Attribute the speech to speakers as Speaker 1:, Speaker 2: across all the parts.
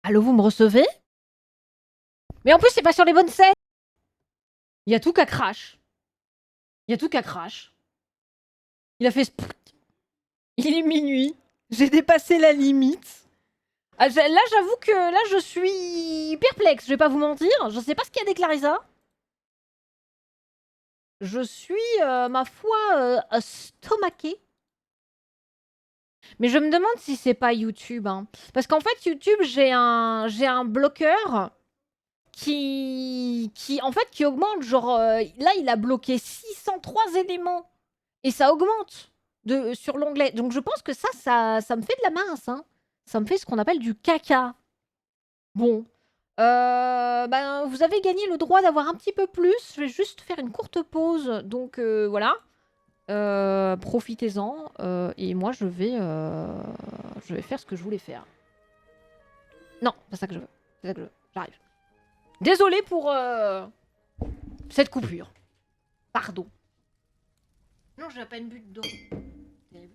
Speaker 1: Allô, vous me recevez? Mais en plus, c'est pas sur les bonnes scènes. Il y a tout qu'à crash. Il y a tout qu'à crash. Il a fait... Il est minuit. J'ai dépassé la limite. Ah, là, j'avoue que là, je suis perplexe. Je vais pas vous mentir. Je sais pas ce qui a déclaré ça. Je suis, ma foi, stomaquée. Mais je me demande si c'est pas YouTube. Hein. Parce qu'en fait, YouTube, j'ai un bloqueur en fait, qui augmente. Genre, là, il a bloqué 603 éléments. Et ça augmente sur l'onglet. Donc je pense que ça me fait de la mince. Hein. Ça me fait ce qu'on appelle du caca. Bon. Ben, vous avez gagné le droit d'avoir un petit peu plus. Je vais juste faire une courte pause. Donc voilà. Profitez-en. Et moi, je vais faire ce que je voulais faire. Non, c'est ça que je veux. C'est ça que je veux. J'arrive. Désolé pour cette coupure. Pardon. Non, j'ai à peine bu dedans. Terrible.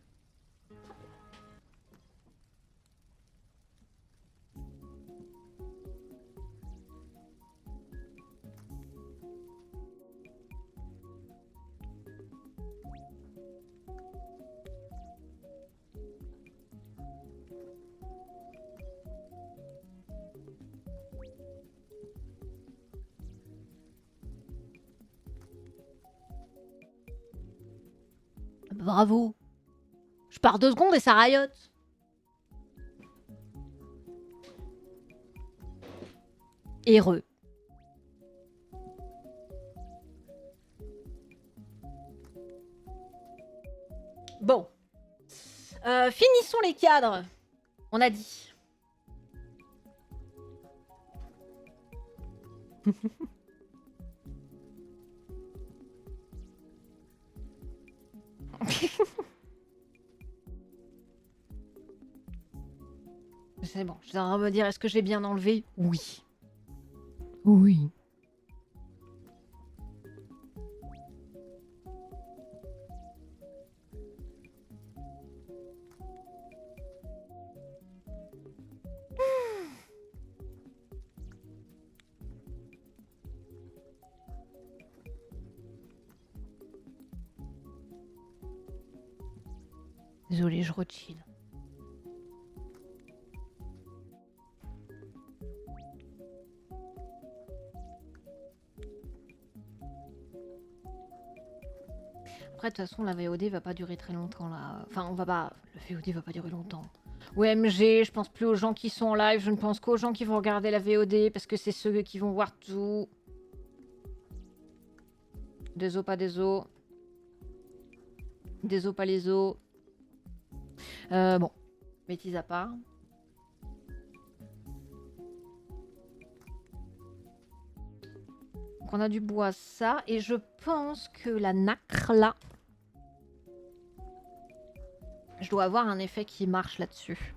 Speaker 1: Bravo. Je pars 2 secondes et ça rayote. Heureux. Bon. Finissons les cadres. On a dit. C'est bon. Je suis en train de me dire, est-ce que j'ai bien enlevé? Oui. Oui. Désolée, je rechill. Après, de toute façon, la VOD va pas durer très longtemps, là. Enfin, on va pas... Le VOD va pas durer longtemps. OMG, je pense plus aux gens qui sont en live, je ne pense qu'aux gens qui vont regarder la VOD, parce que c'est ceux qui vont voir tout. Des os, pas des os. Des os, pas les os. Bon. Bêtises à part. Donc on a du bois, ça. Et je pense que la nacre, là... Je dois avoir un effet qui marche là-dessus.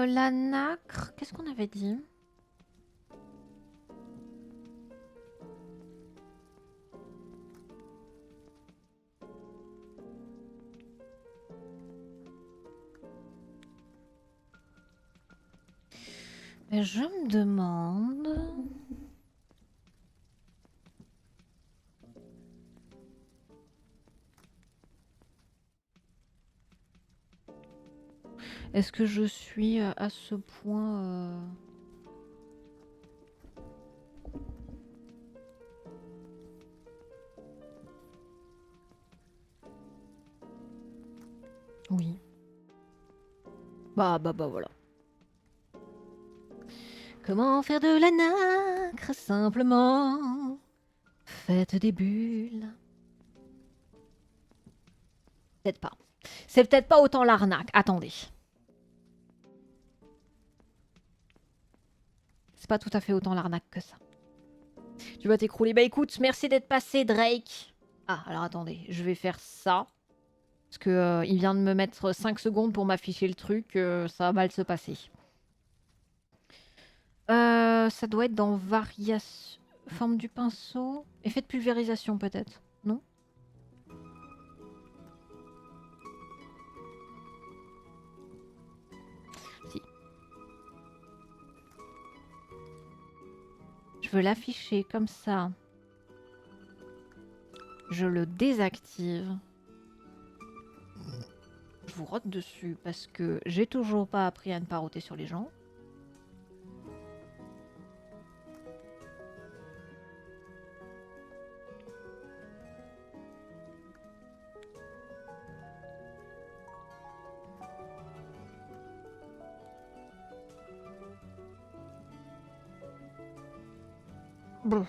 Speaker 1: La nacre... Qu'est-ce qu'on avait dit? Mais je me demande... Est-ce que je suis à ce point... Oui. Bah voilà. Comment faire de la nacre simplement? Faites des bulles. Peut-être pas. C'est peut-être pas autant l'arnaque. Attendez. C'est pas tout à fait autant l'arnaque que ça. Tu vas t'écrouler. Bah écoute, merci d'être passé, Drake. Ah, alors attendez. Je vais faire ça. Parce que il vient de me mettre 5 secondes pour m'afficher le truc. Ça va mal se passer. Ça doit être dans variation. Forme du pinceau. Effet de pulvérisation peut-être. Non? Si. Je veux l'afficher comme ça. Je le désactive. Je vous rote dessus parce que j'ai toujours pas appris à ne pas roter sur les gens. Bon.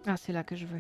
Speaker 1: Ah, c'est là que je veux.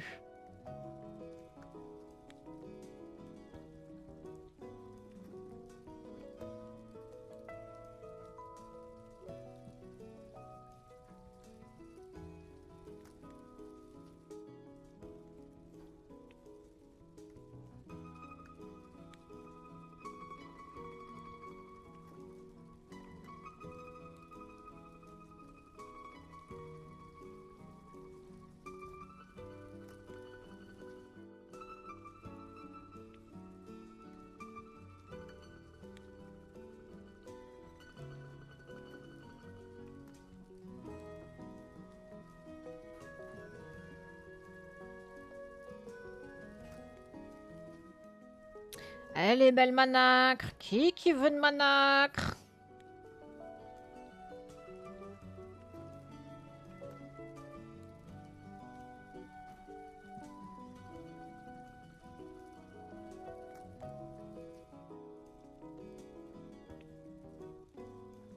Speaker 1: Elle est belle manacre. Qui veut de manacre?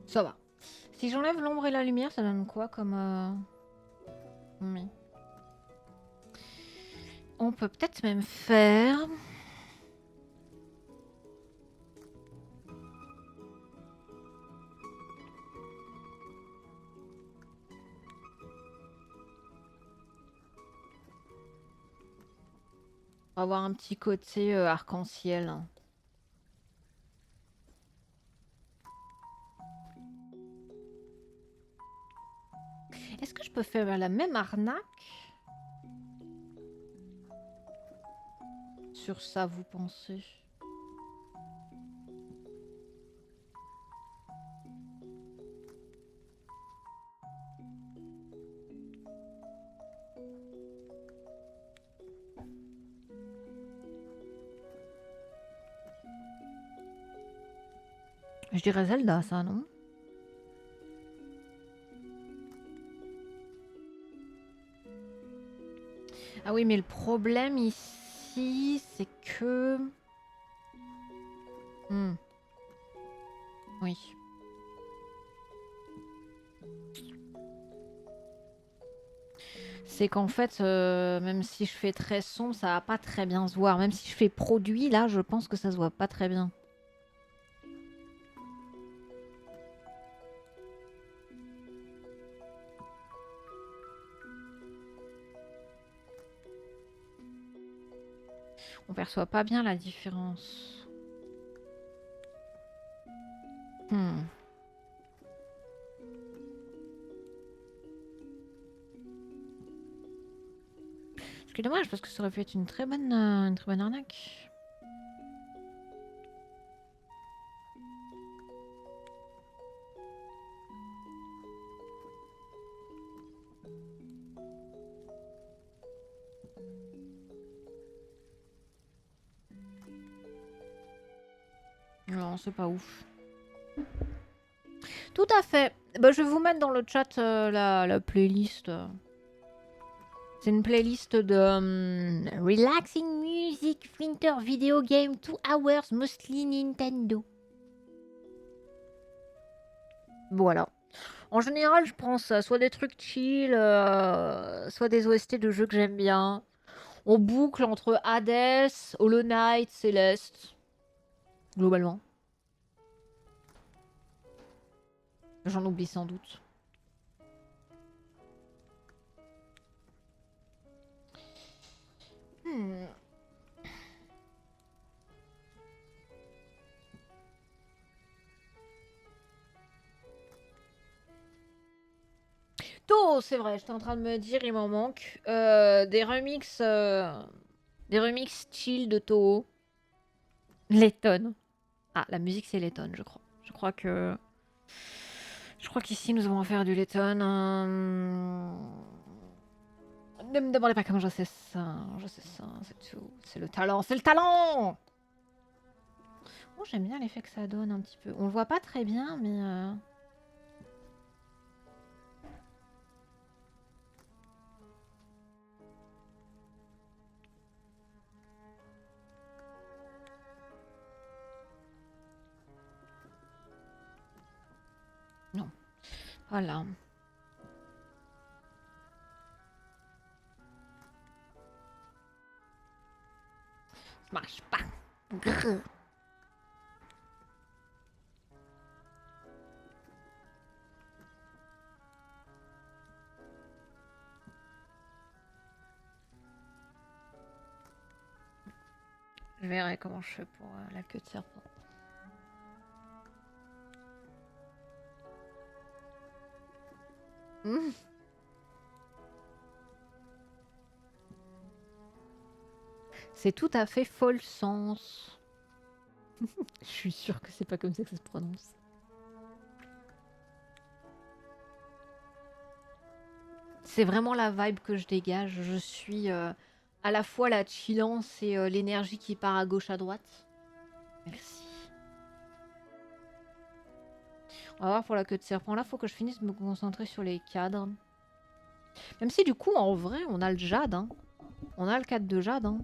Speaker 1: Ça va. Si j'enlève l'ombre et la lumière, ça donne quoi comme... Oui. On peut peut-être même faire... On va avoir un petit côté arc-en-ciel. Est-ce que je peux faire la même arnaque sur ça, vous pensez? Je dirais Zelda, ça, non? Ah oui, mais le problème ici, c'est que... Oui. C'est qu'en fait, même si je fais très sombre, ça va pas très bien se voir. Même si je fais produit, là, je pense que ça se voit pas très bien. On perçoit pas bien la différence. Ce qui est dommage parce que ça aurait pu être une très bonne arnaque. Non, c'est pas ouf. Tout à fait. Bah, je vais vous mettre dans le chat la playlist. C'est une playlist de Relaxing Music, Winter Video Game, 2 Hours, Mostly Nintendo. Voilà. En général, je prends ça, soit des trucs chill, soit des OST de jeux que j'aime bien. On boucle entre Hades, Hollow Knight, Celeste. Globalement. J'en oublie sans doute. Toho, c'est vrai, j'étais en train de me dire, il m'en manque. Des remixes chill de Toho. Letton. Ah, la musique c'est Letton, je crois. Je crois qu'ici nous allons faire du Letton. Ne me demandez pas comment je sais ça. Je sais ça, c'est tout. C'est le talent, c'est le talent. Oh, j'aime bien l'effet que ça donne un petit peu. On le voit pas très bien, mais... Non. Voilà. Ça marche pas. Grrr. Je verrai comment je fais pour la queue de serpent. Mmh. C'est tout à fait fol sens. Je suis sûre que c'est pas comme ça que ça se prononce. C'est vraiment la vibe que je dégage. Je suis à la fois la chillance et l'énergie qui part à gauche à droite. Merci. On va voir pour la queue de serpent. Là, faut que je finisse de me concentrer sur les cadres. Même si du coup, en vrai, on a le jade. Hein. On a le cadre de jade. Hein.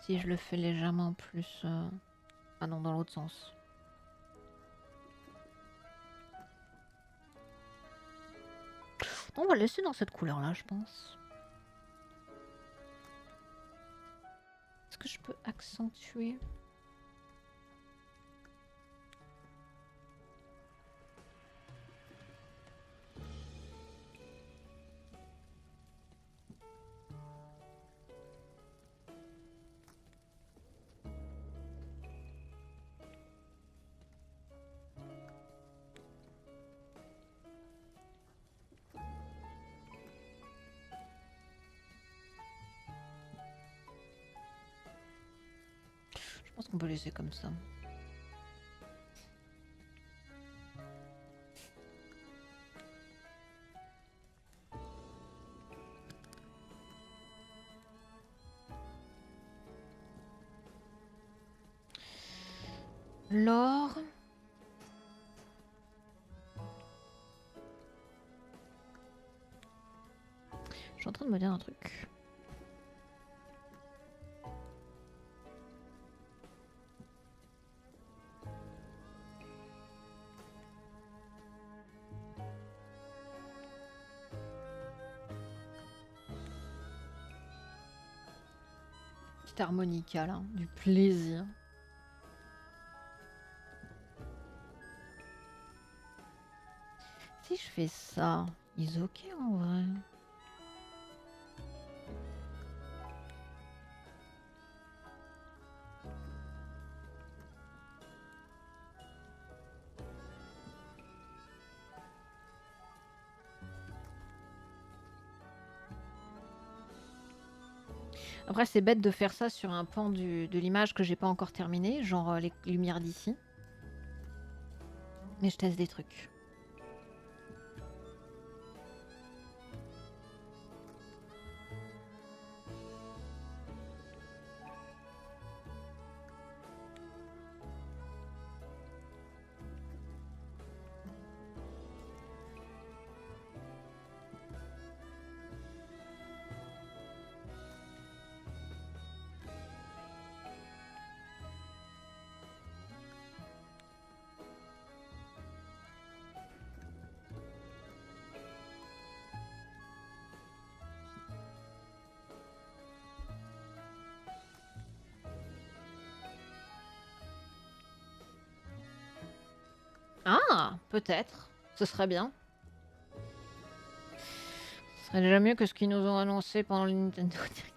Speaker 1: Si je le fais légèrement plus... Ah non, dans l'autre sens. On va le laisser dans cette couleur-là, je pense. Est-ce que je peux accentuer? Je pense qu'on peut laisser comme ça. L'or. Je suis en train de me dire un truc. Petite harmonica là, du plaisir. Si je fais ça, ils ok en vrai. Après, c'est bête de faire ça sur un pan de l'image que j'ai pas encore terminé, genre les lumières d'ici. Mais je teste des trucs. Ah, peut-être. Ce serait bien. Ce serait déjà mieux que ce qu'ils nous ont annoncé pendant le Nintendo Direct.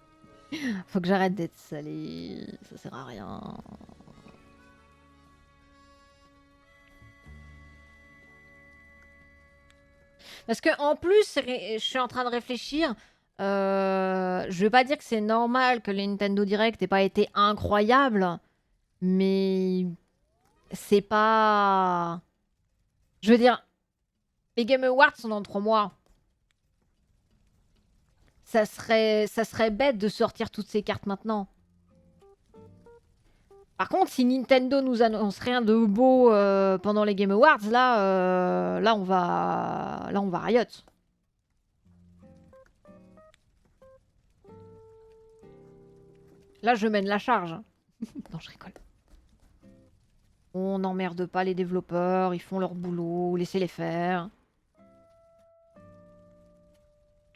Speaker 1: Faut que j'arrête d'être salé. Ça sert à rien. Parce que en plus, je suis en train de réfléchir. Je vais pas dire que c'est normal que le Nintendo Direct ait pas été incroyable, mais c'est pas. Je veux dire, les Game Awards sont dans 3 mois. Ça serait bête de sortir toutes ces cartes maintenant. Par contre, si Nintendo nous annonce rien de beau pendant les Game Awards, là on va riot. Là, je mène la charge. Non, je rigole. On n'emmerde pas les développeurs, ils font leur boulot, laissez-les faire.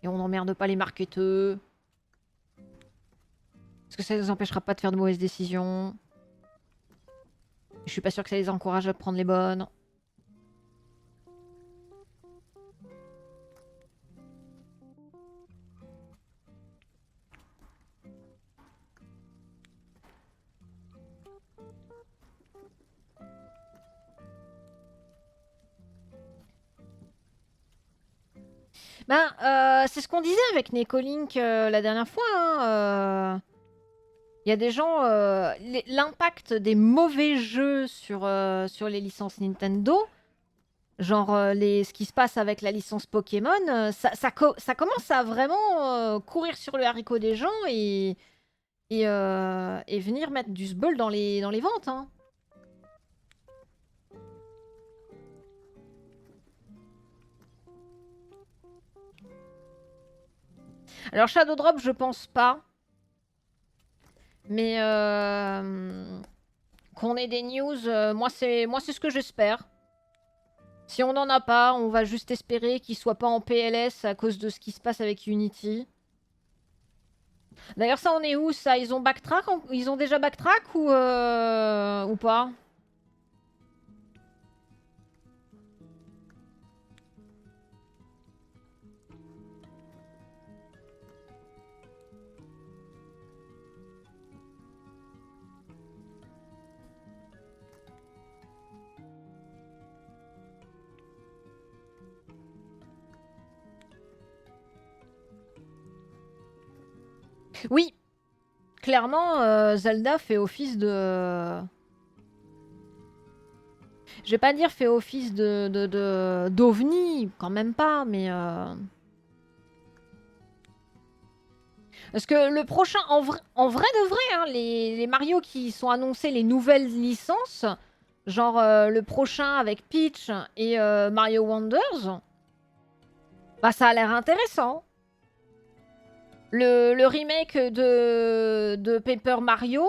Speaker 1: Et on n'emmerde pas les marketeurs. Parce que ça ne les empêchera pas de faire de mauvaises décisions. Je suis pas sûre que ça les encourage à prendre les bonnes. Ben, c'est ce qu'on disait avec Nekolink la dernière fois. Hein, il y a des gens, l'impact des mauvais jeux sur les licences Nintendo, genre ce qui se passe avec la licence Pokémon, ça commence à vraiment courir sur le haricot des gens et venir mettre du sbeul dans les ventes. Hein. Alors Shadow Drop, je pense pas. Mais qu'on ait des news, moi c'est ce que j'espère. Si on n'en a pas, on va juste espérer qu'il soit pas en PLS à cause de ce qui se passe avec Unity. D'ailleurs, ça, on est où ça? Ils ont backtrack? Ils ont déjà backtrack ou pas? Oui, clairement, Zelda fait office de... Je vais pas dire fait office d'ovni, quand même pas, mais... Parce que le prochain, en vrai de vrai, hein, les Mario qui sont annoncés, les nouvelles licences, genre le prochain avec Peach et Mario Wonders, bah ça a l'air intéressant. Le remake de Paper Mario...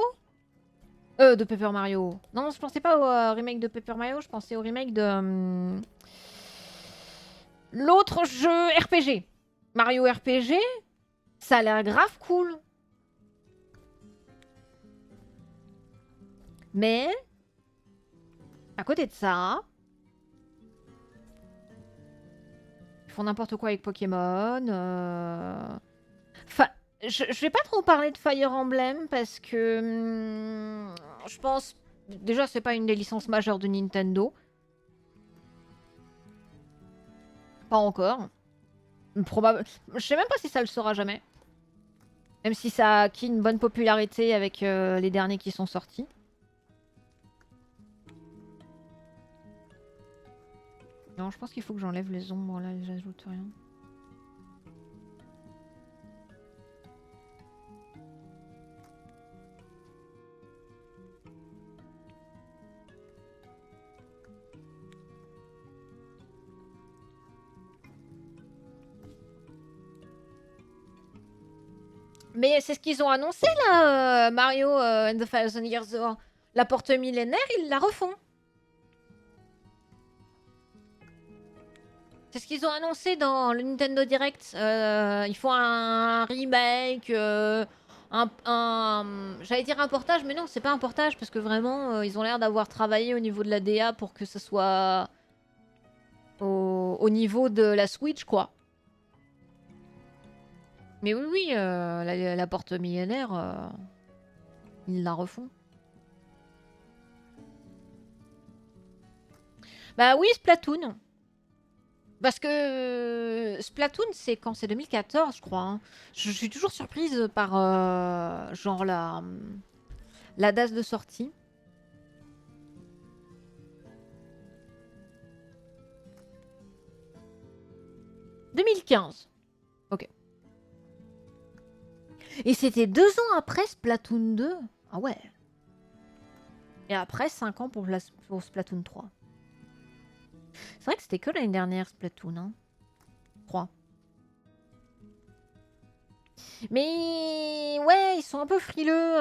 Speaker 1: de Paper Mario. Non, je pensais pas au remake de Paper Mario, je pensais au remake de... l'autre jeu RPG. Mario RPG, ça a l'air grave cool. Mais, à côté de ça, ils font n'importe quoi avec Pokémon. Je vais pas trop parler de Fire Emblem parce que je pense... Déjà, c'est pas une des licences majeures de Nintendo. Pas encore. Je sais même pas si ça le sera jamais. Même si ça a acquis une bonne popularité avec les derniers qui sont sortis. Non, je pense qu'il faut que j'enlève les ombres là, j'ajoute rien. Mais c'est ce qu'ils ont annoncé là, Mario and the Thousand Years Door. La porte millénaire, ils la refont. C'est ce qu'ils ont annoncé dans le Nintendo Direct. Ils font un remake, j'allais dire un portage, mais non, c'est pas un portage parce que vraiment, ils ont l'air d'avoir travaillé au niveau de la DA pour que ce soit au niveau de la Switch, quoi. Mais oui, oui, la porte millénaire, ils la refont. Bah oui, Splatoon. Parce que Splatoon, c'est quand? C'est 2014, je crois, hein. Je suis toujours surprise par genre la date de sortie. « 2015. Ok. Et c'était 2 ans après Splatoon 2. Ah ouais. Et après 5 ans pour Splatoon 3. C'est vrai que c'était que l'année dernière Splatoon, hein. 3. Mais ouais, ils sont un peu frileux.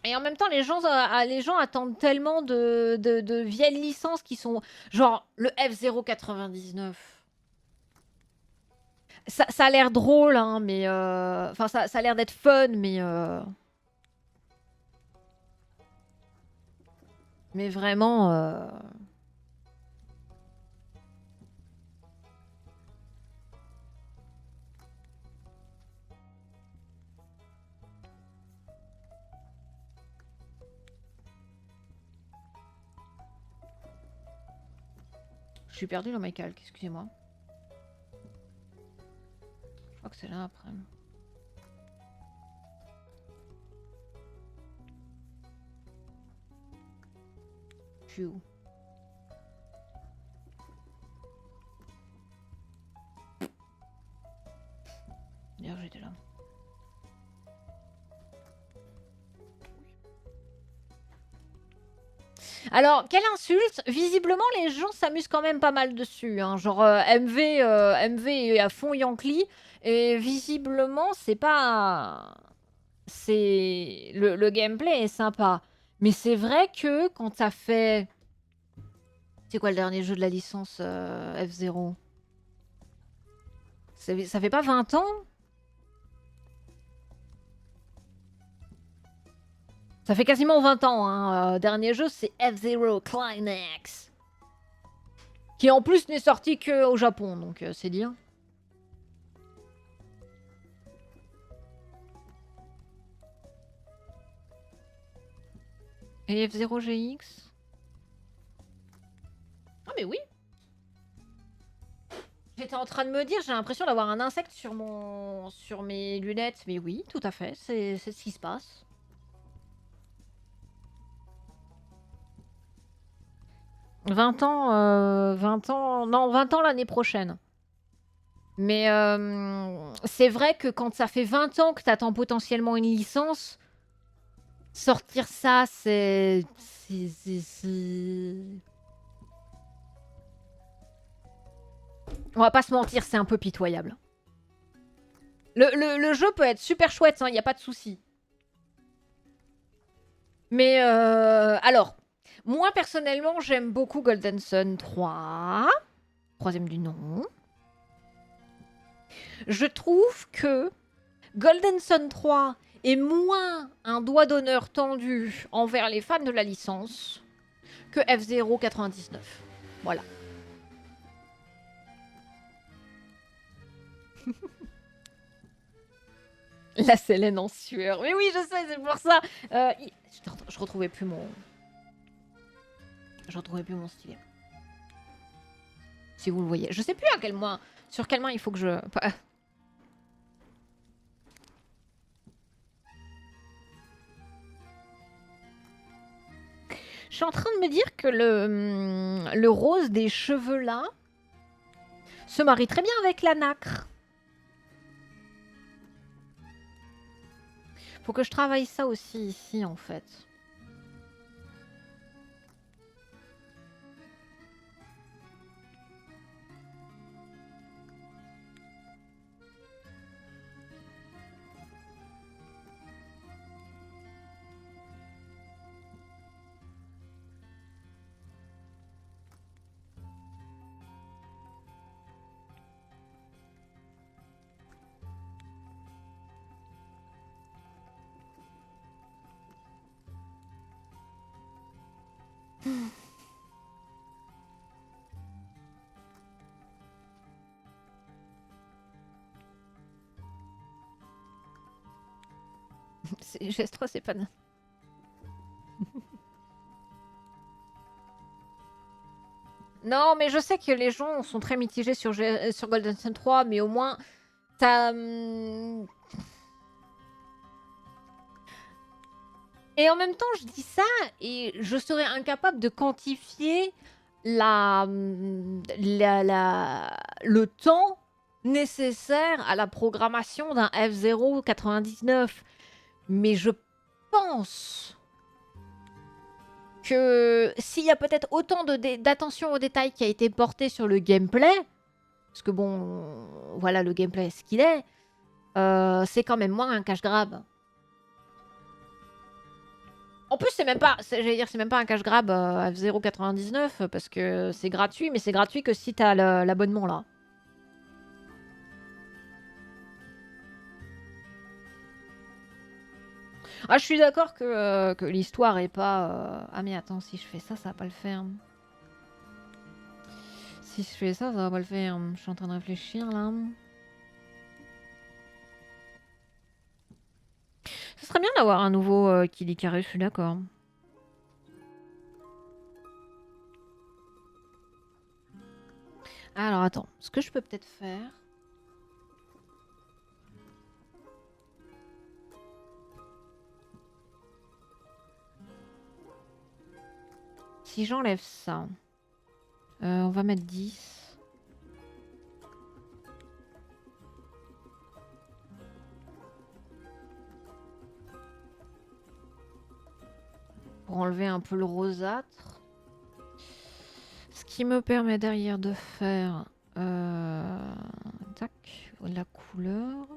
Speaker 1: Et en même temps, les gens attendent tellement de vieilles licences qui sont genre le F099. Ça a l'air drôle, hein, mais enfin ça a l'air d'être fun, mais vraiment. Je suis perdue dans mes calques, excusez-moi. Je crois que c'est là après. Je suis où? D'ailleurs, j'étais là. Alors, quelle insulte! Visiblement, les gens s'amusent quand même pas mal dessus, hein. Genre, MV est à fond Yankee. Et visiblement, c'est pas... C'est... Le gameplay est sympa. Mais c'est vrai que quand t'as fait... C'est quoi le dernier jeu de la licence F0? Ça fait pas 20 ans? Ça fait quasiment 20 ans, hein. Dernier jeu, c'est F-Zero Climax. Qui en plus n'est sorti qu'au Japon, donc c'est dire. Et F-Zero GX? Ah mais oui. J'étais en train de me dire, j'ai l'impression d'avoir un insecte sur mes lunettes. Mais oui, tout à fait, c'est ce qui se passe. « 20 ans, 20 ans... Non, 20 ans l'année prochaine. Mais c'est vrai que quand ça fait 20 ans que t'attends potentiellement une licence, sortir ça, c'est... On va pas se mentir, c'est un peu pitoyable. Le jeu peut être super chouette, il n'y a pas de souci. Mais alors, moi personnellement, j'aime beaucoup Golden Sun 3. Troisième du nom. Je trouve que Golden Sun 3 est moins un doigt d'honneur tendu envers les fans de la licence que F-Zero 99. Voilà. La Célène en sueur. Mais oui, je sais, c'est pour ça. Je retrouvais plus mon... Je retrouvais plus mon stylet. Si vous le voyez. Je sais plus à quel main... Sur quelle main il faut que je... Je suis en train de me dire que le rose des cheveux là se marie très bien avec la nacre. Faut que je travaille ça aussi ici en fait. GS3, c'est pas... Non, mais je sais que les gens sont très mitigés sur, sur Golden Sun 3, mais au moins, t'as... Et en même temps, je dis ça, et je serais incapable de quantifier le temps nécessaire à la programmation d'un F099. Mais je pense que s'il y a peut-être autant d'attention aux détails qui a été portée sur le gameplay, parce que bon, voilà, le gameplay est ce qu'il est, c'est quand même moins un cash grab. En plus, c'est même pas, j'allais dire, c'est même pas un cash grab F099 parce que c'est gratuit, mais c'est gratuit que si t'as l'abonnement là. Ah, je suis d'accord que l'histoire est pas. Ah, mais attends, si je fais ça, ça va pas le faire. Si je fais ça, ça va pas le faire. Je suis en train de réfléchir là. Ce serait bien d'avoir un nouveau Kili Carré, je suis d'accord. Alors attends, ce que je peux peut-être faire. Si j'enlève ça, on va mettre 10. Pour enlever un peu le rosâtre. Ce qui me permet derrière de faire tac, la couleur.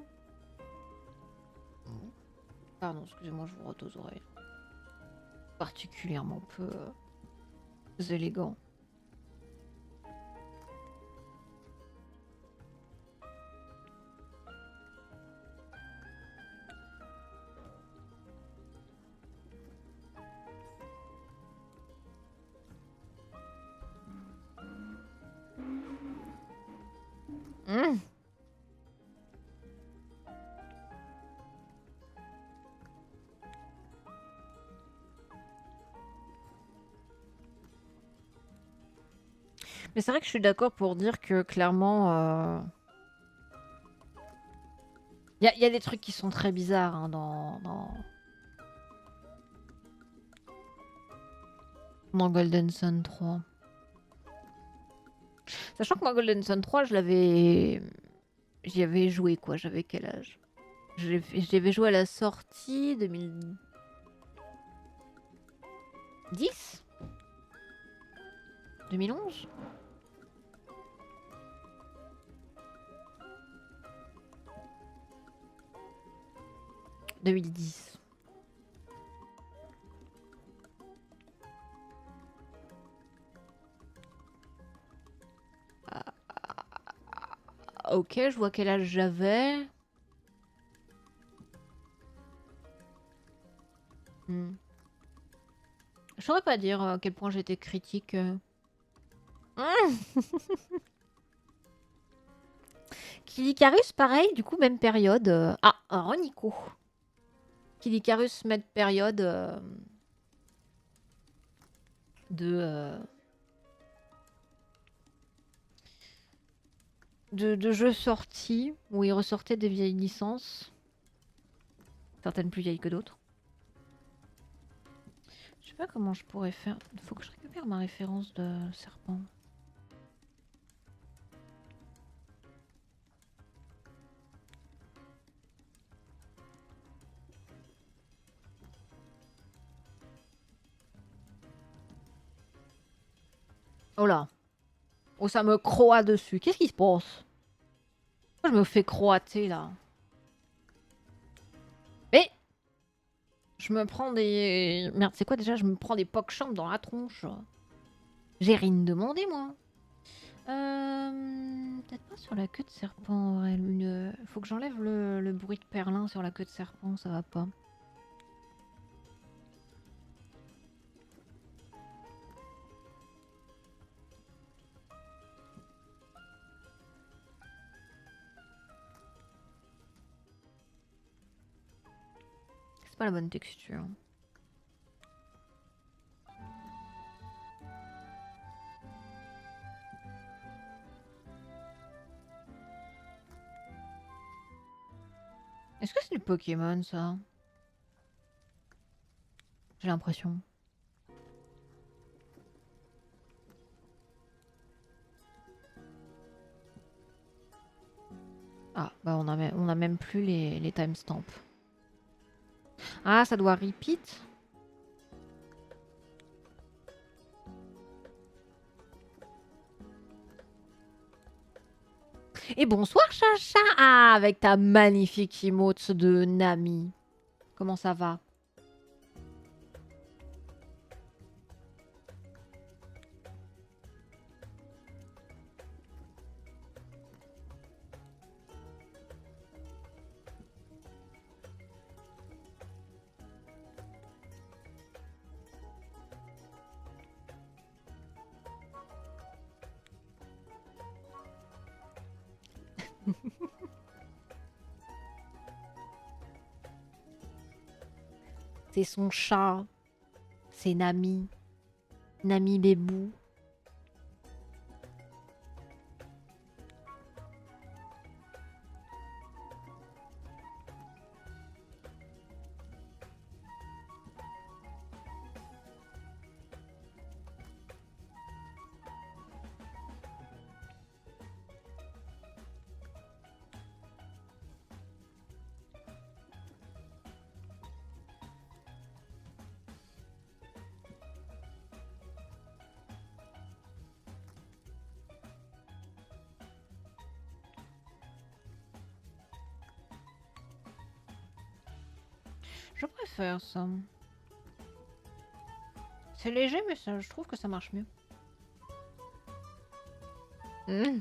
Speaker 1: Pardon, excusez-moi, je vous rote aux oreilles. Particulièrement peu élégant. Mmh. Mais c'est vrai que je suis d'accord pour dire que clairement, y a des trucs qui sont très bizarres hein, dans Golden Sun 3. Sachant que moi, Golden Sun 3, j'y avais joué quoi, j'avais quel âge? J'y avais joué à la sortie 2010 2011 2010. Ok, je vois quel âge j'avais. Je saurais pas dire à quel point j'étais critique. Kilicarus, pareil, du coup, même période. Ah, un Ronico. Kilicarus, même période de jeux sortis où il ressortait des vieilles licences. Certaines plus vieilles que d'autres. Je sais pas comment je pourrais faire. Il faut que je récupère ma référence de serpent. Oh là. Oh, ça me croit dessus. Qu'est-ce qui se passe? Pourquoi je me fais croater là? Mais je me prends des... Merde, c'est quoi déjà? Je me prends des PogChamp dans la tronche. J'ai rien demandé, moi. Peut-être pas sur la queue de serpent. Faut que j'enlève le bruit de perlin sur la queue de serpent, ça va pas. c'est pas la bonne texture. Est-ce que c'est le Pokémon, ça? J'ai l'impression. Ah, bah on a même plus les timestamps. Ah, ça doit repeat. Et bonsoir Chacha. Ah, avec ta magnifique emote de Nami. Comment ça va? C'est son chat. C'est Nami. Nami Bébou. Je préfère ça. C'est léger, mais ça, je trouve que ça marche mieux. Mmh.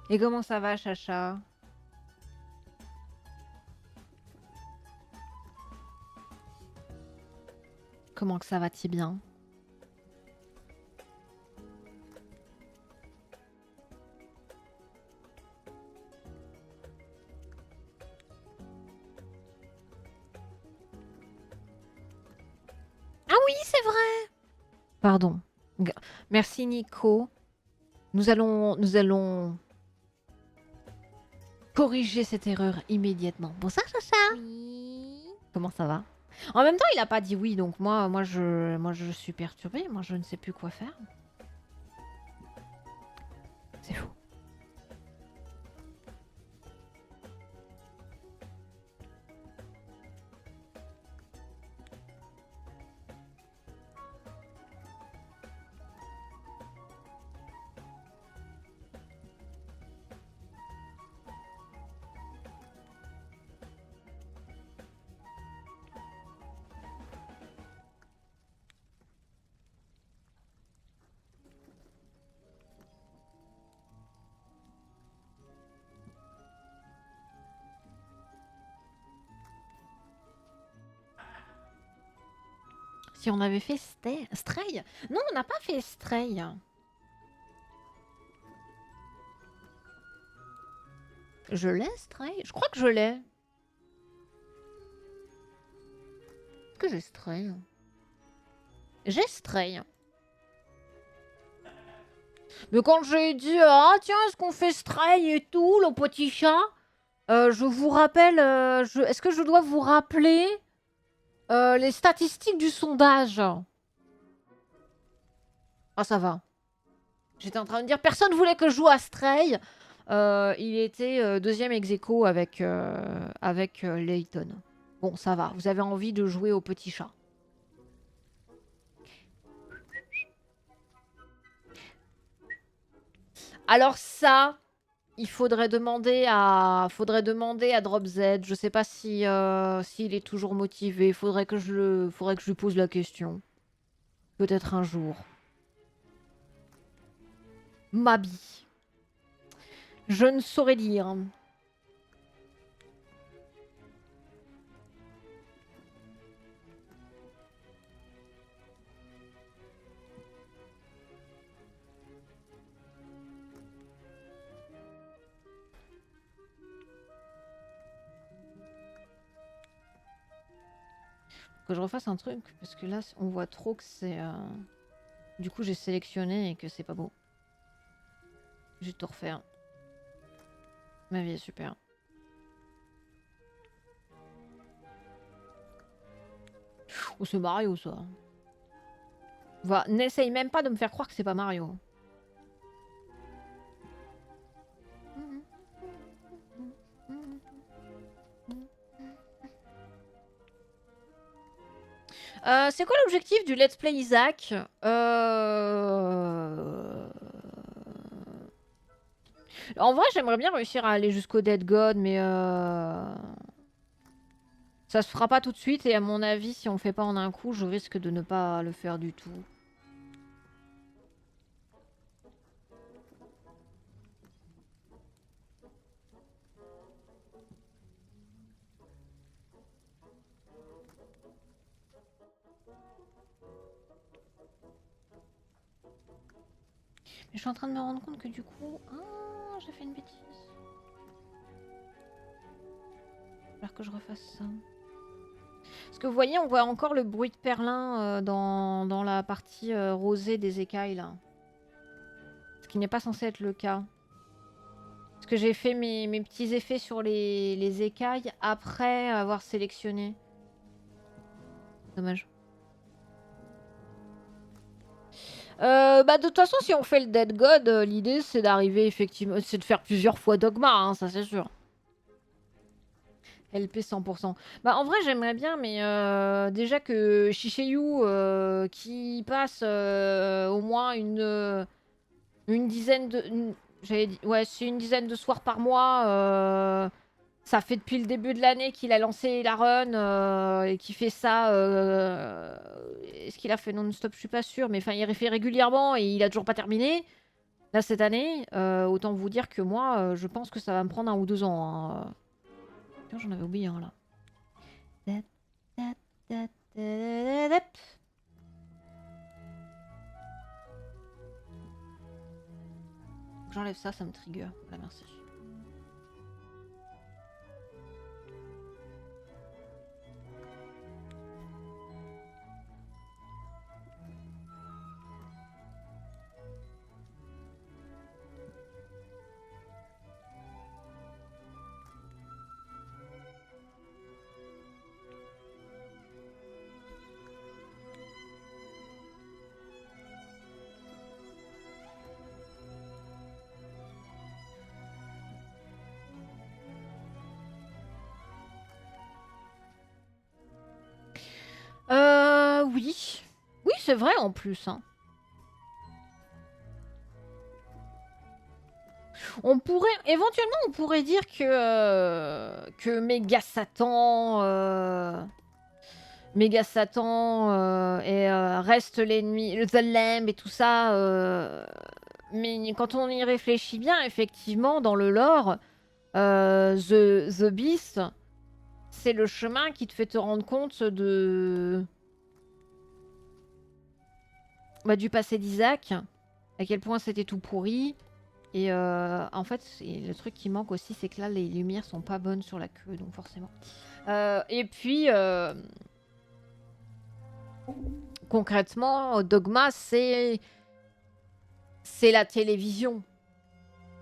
Speaker 1: Et comment ça va, Chacha? Comment que ça va, ti bien? Ah oui, c'est vrai! Pardon. Merci, Nico. Nous allons corriger cette erreur immédiatement. Bonsoir, Chacha. Oui. Comment ça va? En même temps, il a pas dit oui, donc moi je suis perturbée. Moi, je ne sais plus quoi faire. C'est fou. Si on avait fait Stray? Non, on n'a pas fait Stray. Je l'ai, Stray? Je crois que je l'ai. Est-ce que j'ai Stray? J'ai Stray. Mais quand j'ai dit ah tiens, est-ce qu'on fait Stray et tout, le petit chat, je vous rappelle, est-ce que je dois vous rappeler les statistiques du sondage? Ah, ça va. J'étais en train de dire, personne voulait que je joue à Stray. Il était deuxième ex aequo avec Layton. Bon, ça va. Vous avez envie de jouer au petit chat. Alors ça, il faudrait demander à Drop Z. Je sais pas si s'il est toujours motivé. Faudrait que je lui pose la question. Peut-être un jour. Mabi. Je ne saurais dire. que je refasse un truc, parce que là, on voit trop que c'est... Du coup, j'ai sélectionné et que c'est pas beau. Je vais tout refaire. Ma vie est super. Oh, c'est Mario, ça. N'essaye même pas de me faire croire que c'est pas Mario. C'est quoi l'objectif du Let's Play Isaac? En vrai, j'aimerais bien réussir à aller jusqu'au Dead God, mais ça se fera pas tout de suite. Et à mon avis, si on le fait pas en un coup, je risque de ne pas le faire du tout. Mais je suis en train de me rendre compte que du coup... Ah, j'ai fait une bêtise. Alors que je refasse ça. Parce que vous voyez, on voit encore le bruit de perlin dans la partie rosée des écailles, là. Ce qui n'est pas censé être le cas. Parce que j'ai fait mes petits effets sur les écailles après avoir sélectionné. Dommage. Bah de toute façon, si on fait le Dead God, l'idée c'est d'arriver effectivement... C'est de faire plusieurs fois Dogma, hein, ça c'est sûr. LP 100%. Bah en vrai j'aimerais bien, mais déjà que Shiseiyu qui passe au moins une dizaine de... ouais, c'est une dizaine de soirs par mois. Ça fait depuis le début de l'année qu'il a lancé la run et qu'il fait ça. Est-ce qu'il a fait non-stop? Je suis pas sûre, mais enfin il fait régulièrement et il a toujours pas terminé. Là cette année, autant vous dire que moi, je pense que ça va me prendre 1 ou 2 ans. Hein. Tiens, j'en avais oublié un là. J'enlève ça, ça me trigger. Voilà, merci. Oui. Oui, c'est vrai en plus. Hein. On pourrait, éventuellement, on pourrait dire que Méga Satan, reste l'ennemi, le The Lamb et tout ça. Mais quand on y réfléchit bien, effectivement, dans le lore, The Beast, c'est le chemin qui te fait te rendre compte de... Bah, du passé d'Isaac, à quel point c'était tout pourri. Et en fait, le truc qui manque aussi, c'est que là, les lumières sont pas bonnes sur la queue, donc forcément. Et puis, concrètement, Dogma, c'est la télévision,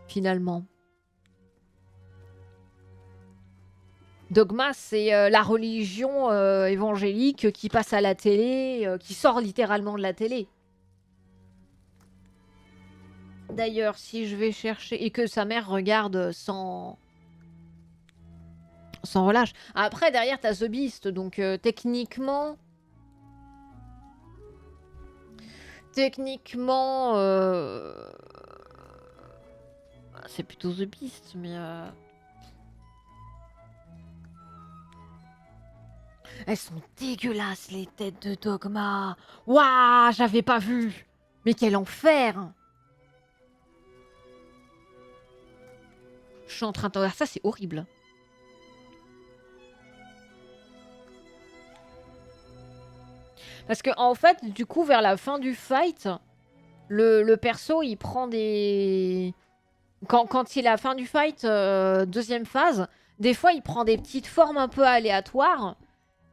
Speaker 1: finalement. Dogma, c'est la religion évangélique qui passe à la télé, qui sort littéralement de la télé. D'ailleurs, si je vais chercher... Et que sa mère regarde sans relâche. Après, derrière, t'as The Beast, donc techniquement... Techniquement... C'est plutôt The Beast, mais... Elles sont dégueulasses, les têtes de Dogma. Waouh, j'avais pas vu. Mais quel enfer. Je suis en train de regarder ça, c'est horrible. Parce que en fait, du coup, vers la fin du fight, le perso, il prend des... Quand il est à la fin du fight, deuxième phase, des fois, il prend des petites formes un peu aléatoires.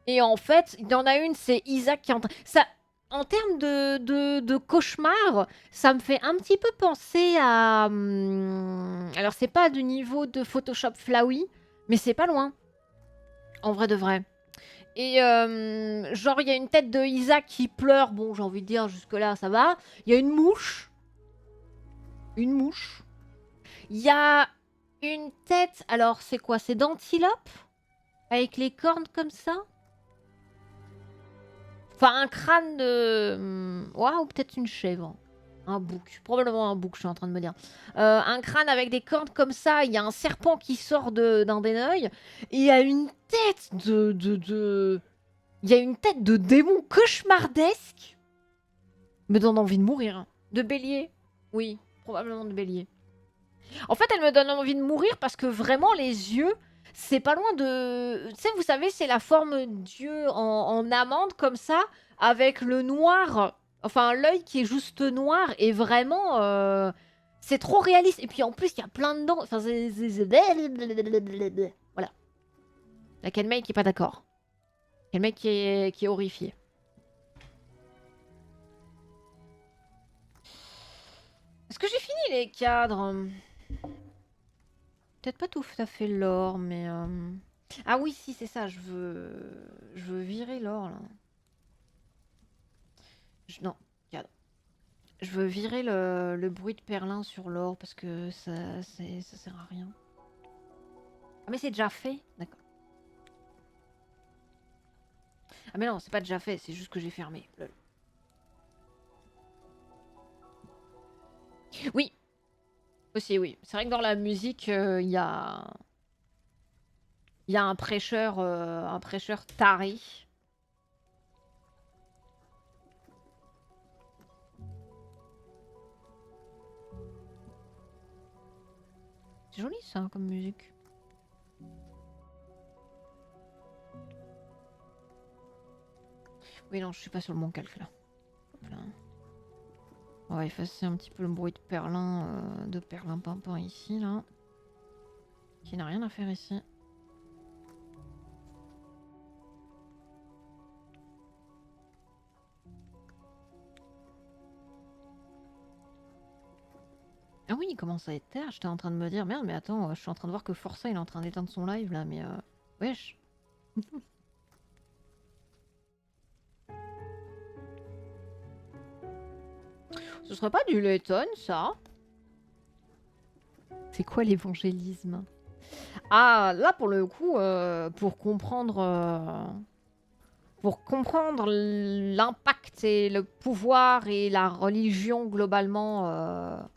Speaker 1: Et en fait, il y en a une, c'est Isaac qui est en train... Ça, en termes de cauchemar, ça me fait un petit peu penser à... Alors, c'est pas du niveau de Photoshop Flowey, mais c'est pas loin. En vrai de vrai. Et genre, il y a une tête de Isaac qui pleure. Bon, j'ai envie de dire, jusque-là, ça va. Il y a une mouche. Une mouche. Il y a une tête... Alors, c'est quoi? C'est d'antilope? Avec les cornes comme ça? Enfin, un crâne de... Waouh, peut-être une chèvre. Un bouc. Probablement un bouc, je suis en train de me dire. Un crâne avec des cornes comme ça. Il y a un serpent qui sort d'un des œils. Et il y a une tête Il y a une tête de démon cauchemardesque. Me donne envie de mourir. De bélier. Oui, probablement de bélier. En fait, elle me donne envie de mourir parce que vraiment, les yeux, c'est pas loin de... Tu sais, vous savez, c'est la forme d'yeux en amande comme ça, avec le noir, enfin l'œil qui est juste noir, et vraiment, c'est trop réaliste. Et puis en plus, il y a plein de dents. Enfin, voilà. La Kenmei qui est pas d'accord. Kenmei qui est horrifié. Est-ce que j'ai fini les cadres? Peut-être pas tout à fait l'or, mais... Ah oui, si, c'est ça, je veux virer l'or, là. Non, regarde. Je veux virer le bruit de perlin sur l'or, parce que ça sert à rien. Ah mais c'est déjà fait? D'accord. Ah mais non, c'est pas déjà fait, c'est juste que j'ai fermé. Lol. Oui, aussi, oui. C'est vrai que dans la musique, il y a... Il y a un prêcheur taré. C'est joli ça comme musique. Oui, non, je suis pas sur le bon calque là. Hop là. On va effacer un petit peu le bruit de perlin pimpin ici là. Qui n'a rien à faire ici. Ah oui, il commence à être tard. J'étais en train de me dire, merde, mais attends, je suis en train de voir que Forza il est en train d'éteindre son live là, mais wesh. Ce serait pas du Letton ça? C'est quoi l'évangélisme? Ah, là pour le coup, pour comprendre l'impact et le pouvoir et la religion globalement,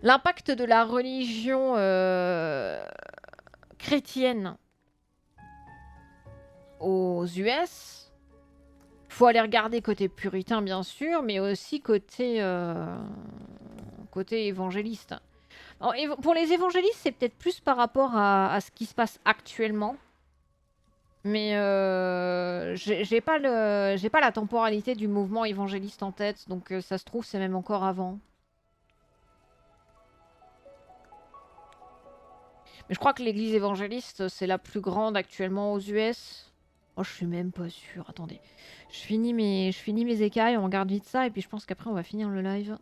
Speaker 1: l'impact de la religion chrétienne aux US, faut aller regarder côté puritain bien sûr, mais aussi côté évangéliste. Alors, pour les évangélistes, c'est peut-être plus par rapport à ce qui se passe actuellement. Mais j'ai pas la temporalité du mouvement évangéliste en tête, donc ça se trouve c'est même encore avant. Mais je crois que l'église évangéliste c'est la plus grande actuellement aux US. Oh, je suis même pas sûre. Attendez, je finis mes écailles, on regarde vite ça et puis je pense qu'après on va finir le live.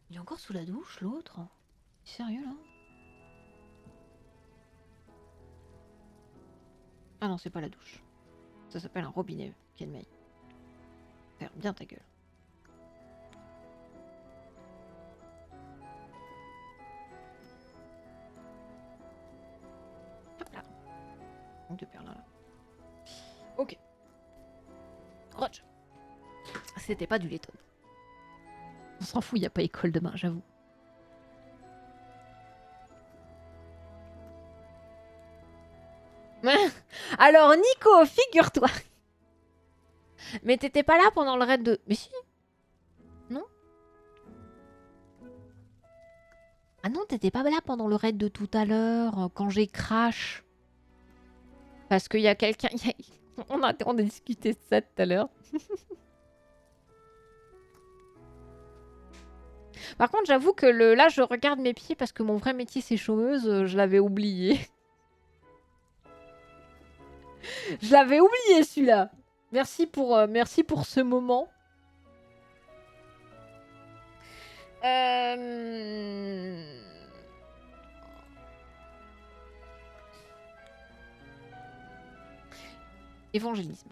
Speaker 1: Il est encore sous la douche l'autre? Sérieux là? Ah non, c'est pas la douche. Ça s'appelle un robinet, Kenmei. Ferme bien ta gueule. Hop là. Donc de perlin là. Ok. Roger. C'était pas du Letton. On s'en fout, il n'y a pas école demain, j'avoue. Alors Nico, figure-toi. Mais t'étais pas là pendant le raid de... Mais si. Non? Ah non, t'étais pas là pendant le raid de tout à l'heure, quand j'ai crash. Parce qu'il y a quelqu'un... On a discuté de ça tout à l'heure. Par contre, j'avoue que là, je regarde mes pieds parce que mon vrai métier, c'est chômeuse. Je l'avais oublié. Je l'avais oublié, celui-là. Merci pour ce moment. Évangélisme.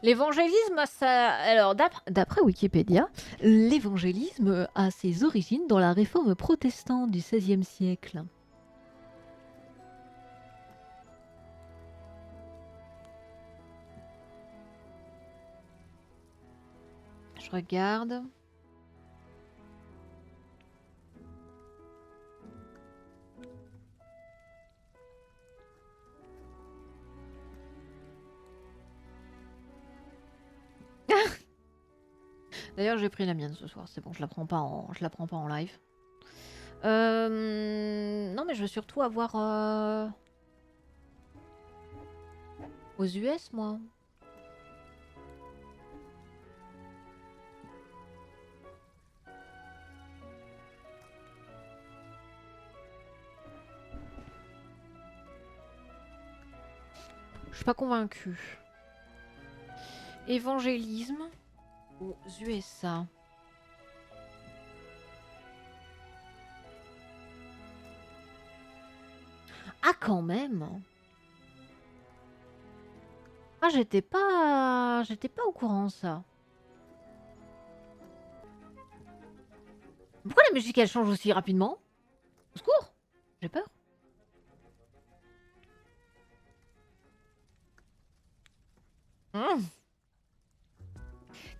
Speaker 1: L'évangélisme, ça. Alors, d'après Wikipédia, l'évangélisme a ses origines dans la réforme protestante du XVIe siècle. Je regarde. D'ailleurs, j'ai pris la mienne ce soir. C'est bon, je la prends pas en live. Non, mais je veux surtout avoir aux US, moi. Je suis pas convaincue. Évangélisme aux USA. Ah, quand même. Ah, j'étais pas au courant, ça. Pourquoi la musique, elle change aussi rapidement? Au secours, j'ai peur.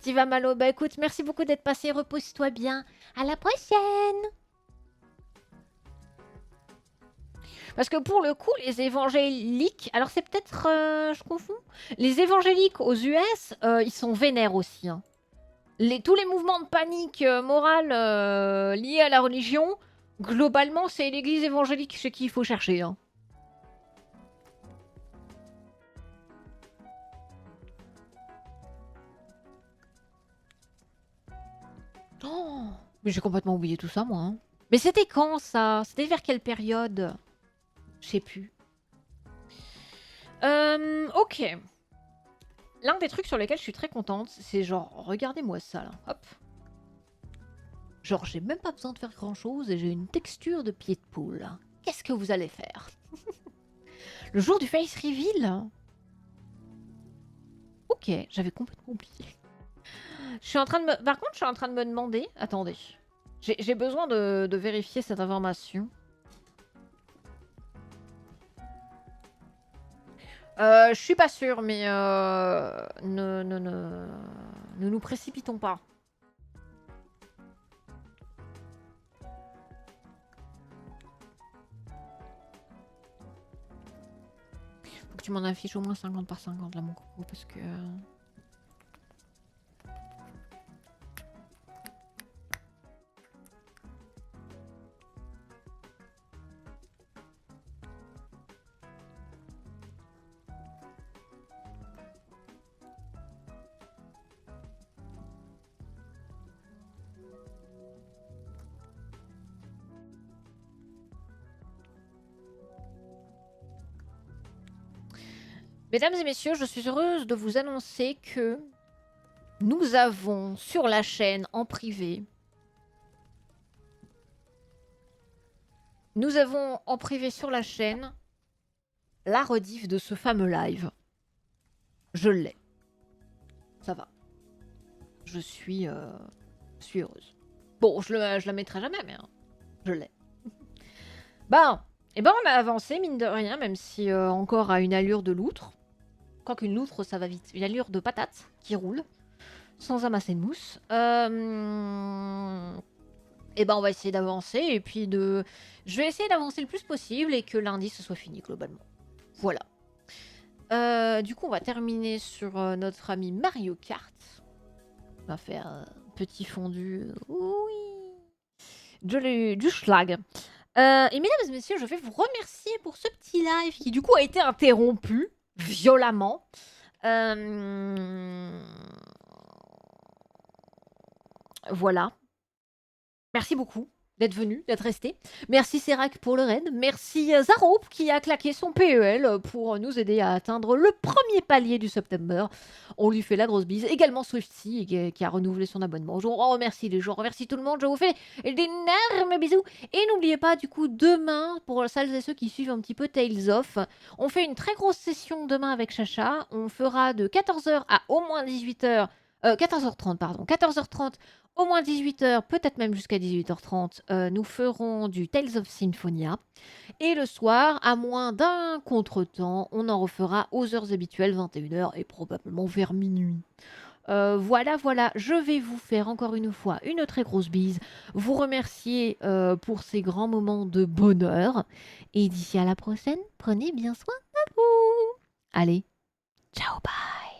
Speaker 1: Tu vas Malo, bah écoute, merci beaucoup d'être passé, repose-toi bien. À la prochaine. Parce que pour le coup, les évangéliques, alors c'est peut-être, je confonds. Les évangéliques aux US, ils sont vénères aussi. Hein. Tous les mouvements de panique morale liés à la religion, globalement, c'est l'église évangélique chez qui il faut chercher. Hein. Oh, mais j'ai complètement oublié tout ça, moi. Hein. Mais c'était quand, ça? C'était vers quelle période? Je sais plus. Ok. L'un des trucs sur lesquels je suis très contente, c'est genre, regardez-moi ça, là. Hop. Genre, j'ai même pas besoin de faire grand-chose et j'ai une texture de pied de poule. Qu'est-ce que vous allez faire? Le jour du face reveal? Ok, j'avais complètement oublié. Je suis en train de me... Par contre, je suis en train de me demander... Attendez. J'ai besoin de vérifier cette information. Je suis pas sûre, mais ne nous précipitons pas. Faut que tu m'en affiches au moins 50 par 50 là, mon coco, parce que... Mesdames et messieurs, je suis heureuse de vous annoncer que nous avons sur la chaîne en privé... Nous avons en privé sur la chaîne la rediff de ce fameux live. Je l'ai. Ça va. Je suis heureuse. Bon, je la mettrai jamais, mais hein, je l'ai. Bon, et ben on a avancé, mine de rien, même si encore à une allure de loutre. Quoiqu'une loutre, ça va vite. Une allure de patate qui roule, sans amasser de mousse. Et ben on va essayer d'avancer, et puis de... Je vais essayer d'avancer le plus possible, et que lundi, ce soit fini, globalement. Voilà. Du coup, on va terminer sur notre ami Mario Kart. On va faire un petit fondu. Oui. Du schlag. Et mesdames et messieurs, je vais vous remercier pour ce petit live qui du coup a été interrompu violemment. Voilà. Merci beaucoup d'être venu, d'être resté. Merci Serac pour le raid. Merci Zarope qui a claqué son PEL pour nous aider à atteindre le premier palier du September. On lui fait la grosse bise. Également Swifty qui a renouvelé son abonnement. Je vous remercie les gens, remercie tout le monde. Je vous fais d'énormes bisous. Et n'oubliez pas, du coup, demain, pour celles et ceux qui suivent un petit peu Tales of, on fait une très grosse session demain avec Chacha. On fera de 14h à au moins 18h. 14h30, pardon. 14h30 au moins 18h, peut-être même jusqu'à 18h30, nous ferons du Tales of Symphonia. Et le soir, à moins d'un contretemps, on en refera aux heures habituelles, 21h et probablement vers minuit. Voilà, je vais vous faire encore une fois une très grosse bise, vous remercier pour ces grands moments de bonheur. Et d'ici à la prochaine, prenez bien soin de vous. Allez, ciao, bye.